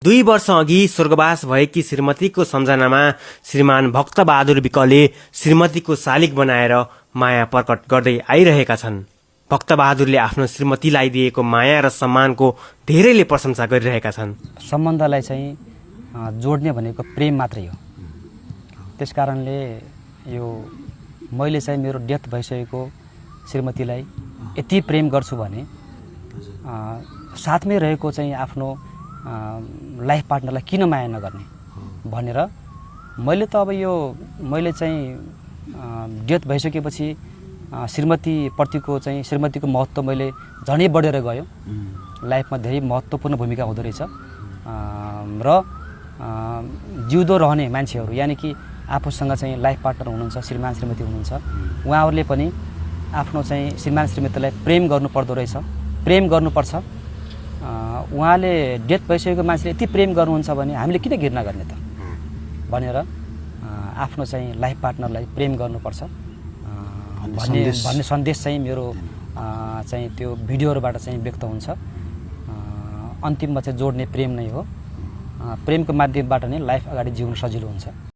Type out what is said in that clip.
2 वर्ष अघि स्वर्गवास भएकी श्रीमतीको सम्झनामा श्रीमान भक्तबहादुर विकले श्रीमतीको शालिग बनाएर माया प्रकट गर्दै आइरहेका छन्। भक्तबहादुरले आफ्नो श्रीमतीलाई दिएको माया र सम्मानको धेरैले प्रशंसा गरिरहेका छन्। सम्बन्धलाई चाहिँ जोड्ने भनेको प्रेम मात्रै हो। त्यसकारणले यो मैले चाहिँ मेरो डेथ भइसकेको श्रीमतीलाई यति प्रेम गर्छु भने साथमै रहेको चाहिँ आफ्नो लाइफ पार्टनरलाई किन माया नगर्ने भनेर मैले त अब यो मैले चाहिँ डेथ भइसकेपछि श्रीमतीप्रतिको चाहिँ श्रीमतीको महत्त्व मैले झनै बढेर गयो। लाइफमा धेरै महत्त्वपूर्ण भूमिका हुँदो रहेछ र जिउँदो रहने मान्छेहरू यानि कि आफूसँग चाहिँ लाइफ पार्टनर हुनुहुन्छ, श्रीमान श्रीमती हुनुहुन्छ, उहाँहरूले पनि आफ्नो चाहिँ श्रीमान श्रीमतीलाई प्रेम गर्नुपर्दो रहेछ, प्रेम गर्नुपर्छ। उहाँले डेथ भइसकेको मान्छेले यति प्रेम गर्नुहुन्छ भने हामीले किन घृणा गर्ने त भनेर आफ्नो चाहिँ लाइफ पार्टनरलाई प्रेम गर्नुपर्छ भन्ने सन्देश चाहिँ मेरो चाहिँ त्यो भिडियोहरूबाट चाहिँ व्यक्त हुन्छ। अन्तिममा चाहिँ जोड्ने प्रेम नै हो। प्रेमको माध्यमबाट नै लाइफ अगाडि जिउन सजिलो हुन्छ।